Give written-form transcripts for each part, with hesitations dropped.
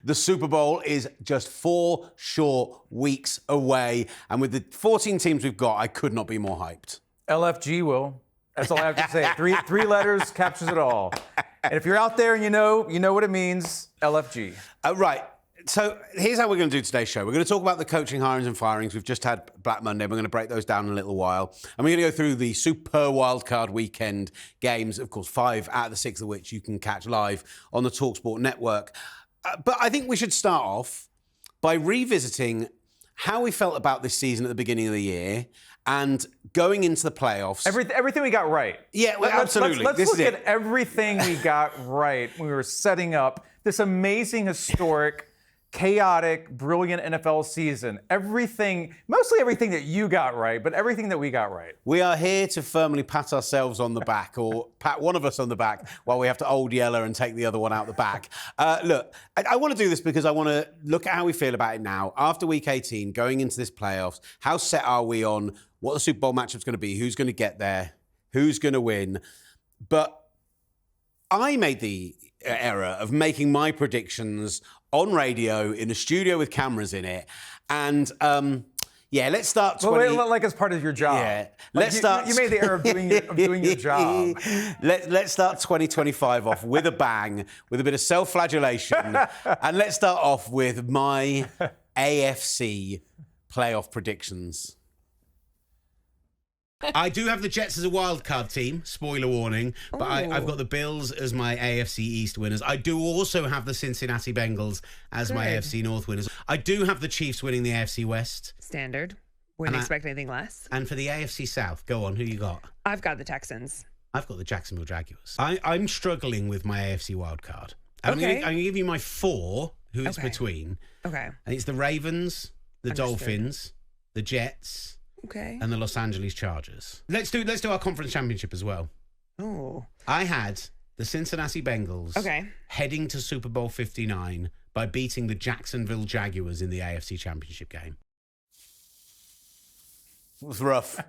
The Super Bowl is just 4 short weeks away. And with the 14 teams we've got, I could not be more hyped. LFG will. That's all I have to say. Three letters captures it all. And if you're out there and you know what it means, LFG. Right. So here's how we're going to do today's show. We're going to talk about the coaching hirings and firings. We've just had Black Monday. We're going to break those down in a little while. And we're going to go through the Super Wildcard Weekend games, of course, 5 out of the 6 of which you can catch live on the talkSPORT network. But I think we should start off by revisiting how we felt about this season at the beginning of the year and going into the playoffs. Everything we got right. Yeah, absolutely. Let's look at everything we got right when we were setting up this amazing, historic, chaotic, brilliant NFL season. Mostly everything that you got right, but everything that we got right. We are here to firmly pat ourselves on the back, or pat one of us on the back, while we have to old yeller and take the other one out the back. Look, I want to do this because I want to look at how we feel about it now. After Week 18, going into this playoffs, how set are we on what the Super Bowl matchup's going to be, who's going to get there, who's going to win? But I made the error of making my predictions on radio in a studio with cameras in it, and let's start. Like as part of your job. Yeah, let's start. You made the error of doing your job. Let's start 2025 off with a bang, with a bit of self-flagellation, and let's start off with my AFC playoff predictions. I do have the Jets as a wildcard team, spoiler warning, but I've got the Bills as my AFC East winners. I do also have the Cincinnati Bengals as my AFC North winners. I do have the Chiefs winning the AFC West. Standard. Wouldn't expect anything less. And for the AFC South, go on, who you got? I've got the Texans. I've got the Jacksonville Jaguars. I'm struggling with my AFC wildcard. I'm going to give you my 4, who it's between. Okay. And it's the Ravens, the Dolphins, the Jets, and the Los Angeles Chargers. Let's do our conference championship as well. Oh. I had the Cincinnati Bengals heading to Super Bowl 59 by beating the Jacksonville Jaguars in the AFC Championship game. It was rough.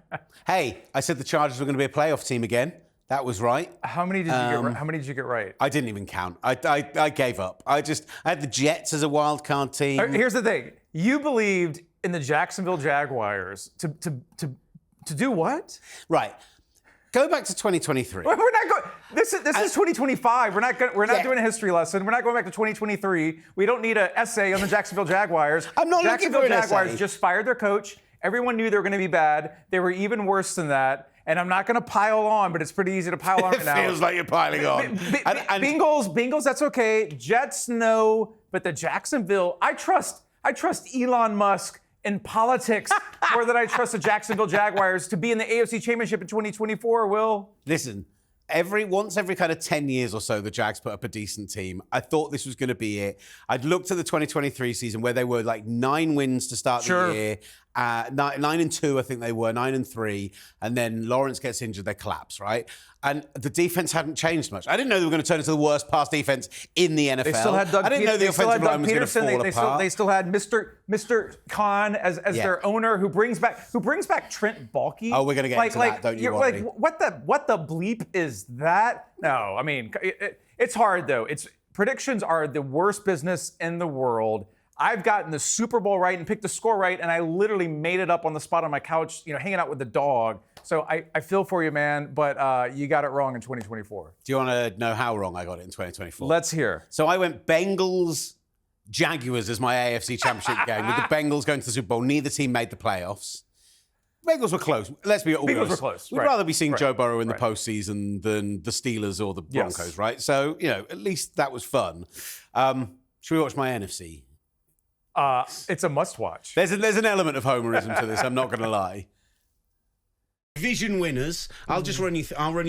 Hey, I said the Chargers were going to be a playoff team again. That was right. How many did you get right? How many did you get right? I didn't even count. I gave up. I had the Jets as a wild card team. Here's the thing. You believed in the Jacksonville Jaguars to do what? Right. Go back to 2023. We're not going. This is 2025. We're not doing a history lesson. We're not going back to 2023. We don't need an essay on the Jacksonville Jaguars. I'm not looking for an essay. Jaguars just fired their coach. Everyone knew they were going to be bad. They were even worse than that. And I'm not going to pile on, but it's pretty easy to pile on right now. It feels like you're piling on. Bengals, that's okay. Jets, no. But the Jacksonville, I trust Elon Musk in politics more than I trust the Jacksonville Jaguars to be in the AFC Championship in 2024, Will. Listen, once every kind of 10 years or so, the Jags put up a decent team. I thought this was going to be it. I'd looked at the 2023 season where they were like 9 wins to start the year. 9-2, I think they were, 9-3, and then Lawrence gets injured, they collapse, right? And the defense hadn't changed much. I didn't know they were going to turn into the worst pass defense in the NFL. They still had Doug I didn't know the offensive line was going to fall apart. They still had Mr. Khan as their owner, who brings back Trent Baalke. Oh, we're going to get into that, don't you worry. What the bleep is that? No, I mean, it's hard though. Predictions are the worst business in the world. I've gotten the Super Bowl right and picked the score right, and I literally made it up on the spot on my couch, hanging out with the dog. So I feel for you, man, but you got it wrong in 2024. Do you want to know how wrong I got it in 2024? Let's hear. So I went Bengals, Jaguars as my AFC Championship game, with the Bengals going to the Super Bowl. Neither team made the playoffs. Bengals were close. Let's be honest. Bengals were close. We'd rather be seeing Joe Burrow in the postseason than the Steelers or the Broncos, right? So, at least that was fun. Should we watch my NFC? It's a must-watch. There's an element of homerism to this. I'm not going to lie. Division winners. I'll just run you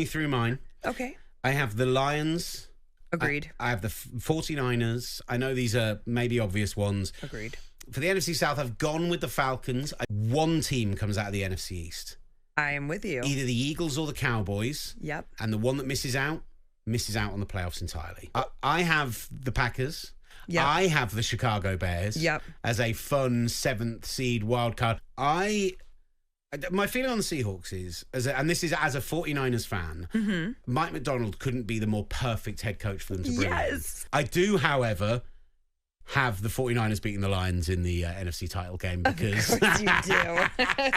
through mine. Okay. I have the Lions. Agreed. I have the 49ers. I know these are maybe obvious ones. Agreed. For the NFC South, I've gone with the Falcons. One team comes out of the NFC East. I am with you. Either the Eagles or the Cowboys. Yep. And the one that misses out on the playoffs entirely. I have the Packers. Yep. I have the Chicago Bears as a fun 7th seed wildcard. My feeling on the Seahawks is, and this is as a 49ers fan, Mike McDonald couldn't be the more perfect head coach for them to bring in. I do, however, have the 49ers beating the Lions in the NFC title game because Of course you do.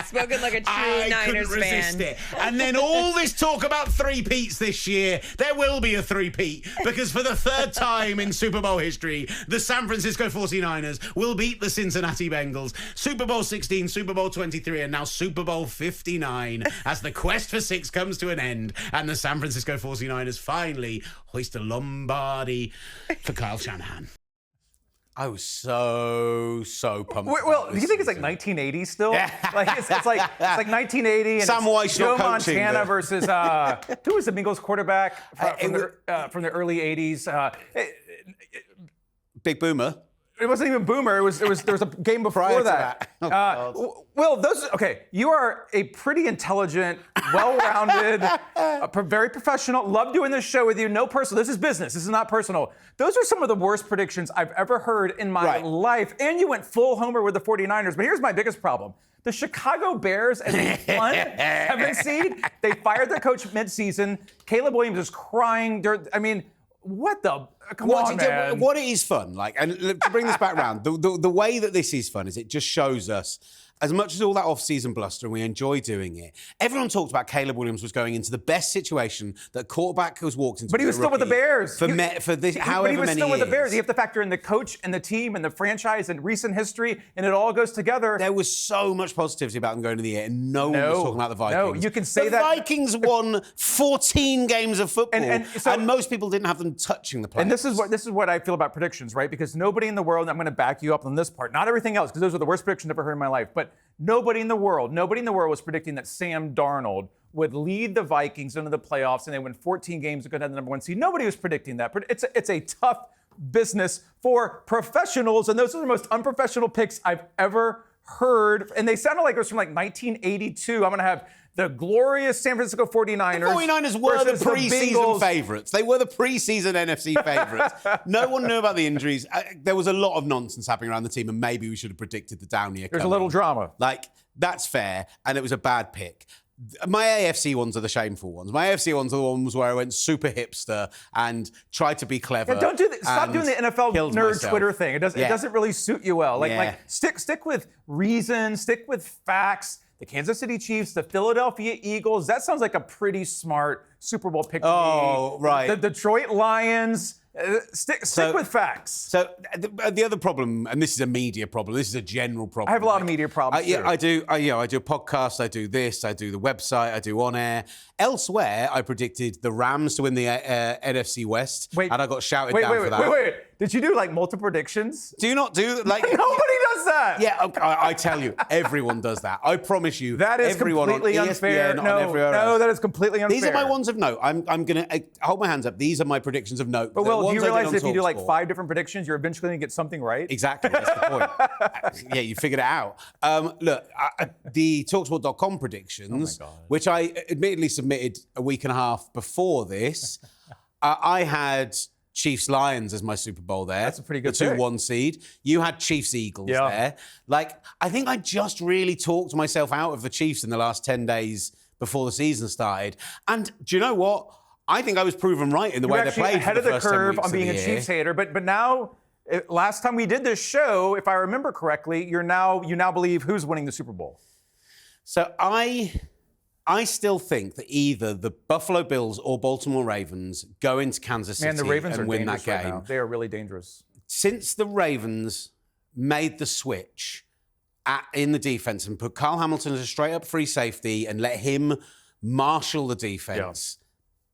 Spoken like a true I Niners couldn't resist fan. it. And then all this talk about three-peats this year, there will be a three-peat because for the third time in Super Bowl history, the San Francisco 49ers will beat the Cincinnati Bengals. Super Bowl 16, Super Bowl 23, and now Super Bowl 59 as the quest for 6 comes to an end and the San Francisco 49ers finally hoist a Lombardi for Kyle Shanahan. I was so pumped. Well, do you think it's like 1980 still? Yeah. Like it's like 1980 and Sam Weiss Joe not coaching, Montana but- versus who was the Bengals quarterback from the early 80s? Big Boomer. It wasn't even Boomer. There was a game before Prior to that. that. Oh, God. Well, you are a pretty intelligent, well-rounded, very professional. Love doing this show with you. No personal. This is business. This is not personal. Those are some of the worst predictions I've ever heard in my life. And you went full homer with the 49ers. But here's my biggest problem. The Chicago Bears, as a fun 7th seed, they fired their coach midseason. Caleb Williams is crying. I mean, what the? Come on, man. What it is fun, like, and to bring this back round, the way that this is fun is it just shows us, as much as all that off-season bluster, and we enjoy doing it, everyone talked about Caleb Williams was going into the best situation that a quarterback has walked into. But he was still with the Bears. For this, however but he was many still with the Bears. years. You have to factor in the coach and the team and the franchise and recent history, and it all goes together. There was so much positivity about them going to the year, and no one was talking about the Vikings. No, you can say the that. The Vikings won 14 games of football, and most people didn't have them touching the playoffs. And this is what I feel about predictions, right? Because nobody in the world, and I'm going to back you up on this part, not everything else, because those are the worst predictions I've ever heard in my life, but nobody in the world was predicting that Sam Darnold would lead the Vikings into the playoffs and they win 14 games and go down to the number 1 seed. Nobody was predicting that. But it's a tough business for professionals, and those are the most unprofessional picks I've ever heard. And they sounded like it was from like 1982. I'm going to have the glorious San Francisco 49ers. The 49ers were the versus preseason favourites. They were the preseason NFC favourites. No one knew about the injuries. There was a lot of nonsense happening around the team, and maybe we should have predicted the down year. There's a little drama. Like, that's fair, and it was a bad pick. My AFC ones are the shameful ones. My AFC ones are the ones where I went super hipster and tried to be clever. Yeah, don't do that. Stop doing the NFL nerd Twitter thing. It doesn't really suit you well. Like stick with reason, stick with facts. The Kansas City Chiefs, the Philadelphia Eagles. That sounds like a pretty smart Super Bowl pick to me. Right. The Detroit Lions. Stick with facts. So the other problem, and this is a media problem, this is a general problem. I have a lot of media problems. I do a podcast, I do this, I do the website, I do on air. Elsewhere, I predicted the Rams to win the NFC West, and I got shouted down for that. Wait. Did you do like multiple predictions? Do you not do like Nobody does that. Yeah, I tell you, everyone does that. I promise you. That is everyone completely on ESPN, unfair. No, that is completely unfair. These are my ones of note. I'm going to hold my hands up. These are my predictions of note. But do you realize if you do like 5 different predictions, you're eventually going to get something right? Exactly. That's the point. Yeah, you figured it out. Look, the talkSPORT.com predictions, which I admittedly submitted a week and a half before this, I had Chiefs Lions as my Super Bowl there. That's a pretty good the pick. 2-1 seed. You had Chiefs Eagles there. Like, I think I just really talked myself out of the Chiefs in the last 10 days before the season started. And do you know what? I think I was proven right in the way they played. Ahead for of the first 10 curve weeks on being of a the year. Chiefs hater, but now, last time we did this show, if I remember correctly, you now believe who's winning the Super Bowl. So I still think that either the Buffalo Bills or Baltimore Ravens go into Kansas City The Ravens and are win that dangerous right game. now. They are really dangerous. Since the Ravens made the switch in the defense and put Kyle Hamilton as a straight-up free safety and let him marshal the defense,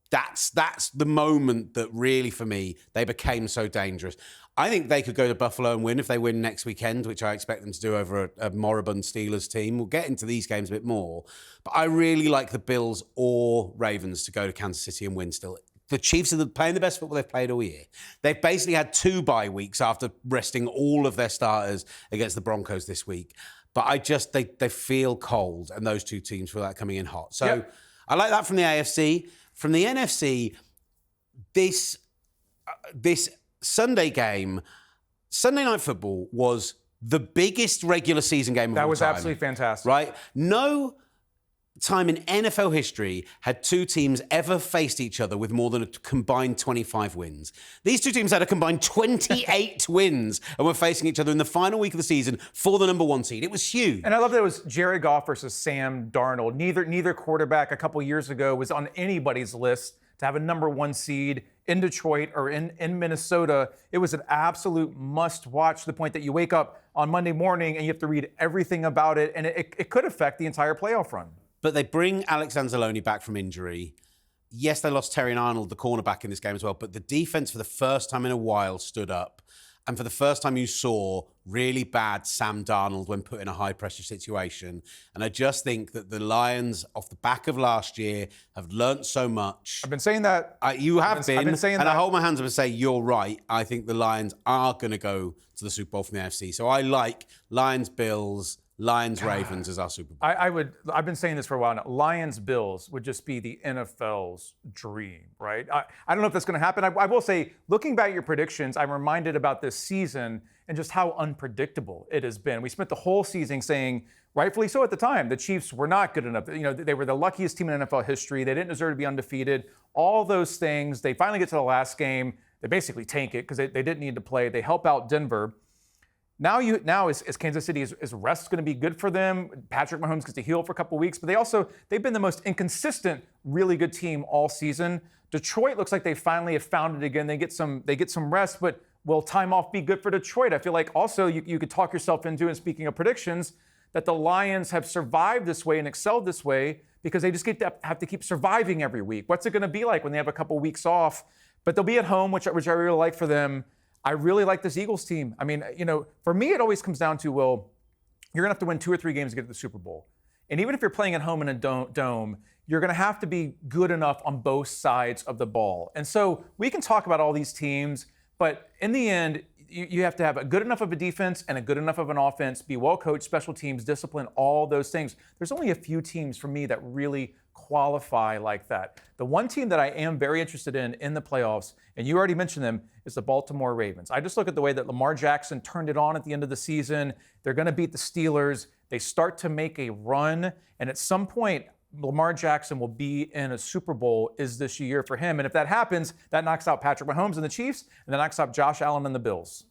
that's the moment that really, for me, they became so dangerous. I think they could go to Buffalo and win if they win next weekend, which I expect them to do over a moribund Steelers team. We'll get into these games a bit more. But I really like the Bills or Ravens to go to Kansas City and win still. The Chiefs are playing the best football they've played all year. They've basically had 2 bye weeks after resting all of their starters against the Broncos this week. But they feel cold, and those 2 teams feel like coming in hot. So I like that from the AFC. From the NFC, this Sunday game, Sunday Night Football was the biggest regular season game of all time. That was absolutely fantastic. Right? No time in NFL history had two teams ever faced each other with more than a combined 25 wins. These two teams had a combined 28 wins and were facing each other in the final week of the season for the number 1 seed. It was huge. And I love that it was Jared Goff versus Sam Darnold. Neither quarterback a couple years ago was on anybody's list to have a number 1 seed in Detroit or in Minnesota. It was an absolute must-watch, to the point that you wake up on Monday morning and you have to read everything about it, and it could affect the entire playoff run. But they bring Alex Anzalone back from injury. Yes, they lost Terry Arnold, the cornerback, in this game as well, but the defense for the first time in a while stood up. And for the first time, you saw really bad Sam Darnold when put in a high-pressure situation. And I just think that the Lions, off the back of last year, have learnt so much. I've been saying that. You have been. I've been saying and that. I hold my hands up and say, you're right. I think the Lions are going to go to the Super Bowl from the AFC. So I like Lions-Bills, Lions-Ravens as our Super Bowl. I've been saying this for a while now. Lions-Bills would just be the NFL's dream, right? I don't know if that's going to happen. I will say, looking back at your predictions, I'm reminded about this season and just how unpredictable it has been. We spent the whole season saying, rightfully so at the time, the Chiefs were not good enough. You know, they were the luckiest team in NFL history. They didn't deserve to be undefeated. All those things. They finally get to the last game. They basically tank it because they didn't need to play. They help out Denver. Now is Kansas City, is rest going to be good for them? Patrick Mahomes gets to heal for a couple weeks, but they've been the most inconsistent, really good team all season. Detroit looks like they finally have found it again. They get some rest, but will time off be good for Detroit? I feel like also you could talk yourself into, and speaking of predictions, that the Lions have survived this way and excelled this way because they just have to keep surviving every week. What's it going to be like when they have a couple weeks off? But they'll be at home, which I really like for them. I really like this Eagles team. I mean, you know, for me, it always comes down to, well, you're going to have to win 2 or 3 games to get to the Super Bowl. And even if you're playing at home in a dome, you're going to have to be good enough on both sides of the ball. And so we can talk about all these teams, but in the end, you have to have a good enough of a defense and a good enough of an offense, be well coached, special teams, discipline, all those things. There's only a few teams for me that really qualify like that. The one team that I am very interested in the playoffs, and you already mentioned them, is the Baltimore Ravens. I just look at the way that Lamar Jackson turned it on at the end of the season. They're going to beat the Steelers. They start to make a run, and at some point, Lamar Jackson will be in a Super Bowl is this year for him. And if that happens, that knocks out Patrick Mahomes and the Chiefs, and that knocks out Josh Allen and the Bills.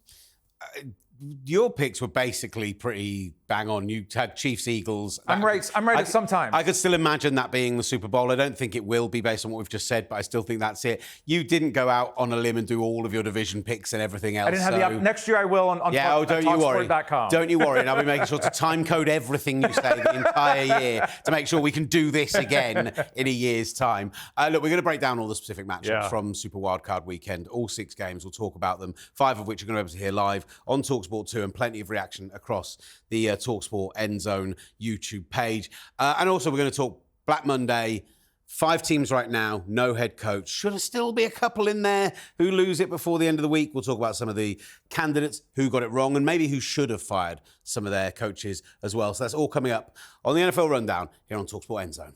Your picks were basically pretty bang on. You had Chiefs, Eagles. I'm right sometimes. I could still imagine that being the Super Bowl. I don't think it will be based on what we've just said, but I still think that's it. You didn't go out on a limb and do all of your division picks and everything else. I didn't have the next year I will on don't you worry. talkSPORT.com. Don't you worry. And I'll be making sure to time code everything you say the entire year to make sure we can do this again in a year's time. Look, we're going to break down all the specific matchups from Super Wildcard Weekend. All 6 games. We'll talk about them, 5 of which you're going to be able to hear live on talkSPORT 2, and plenty of reaction across the talkSPORT End Zone YouTube page. And also, we're going to talk Black Monday. 5 teams right now, no head coach. Should there still be a couple in there who lose it before the end of the week? We'll talk about some of the candidates who got it wrong and maybe who should have fired some of their coaches as well. So that's all coming up on the NFL Rundown here on talkSPORT End Zone.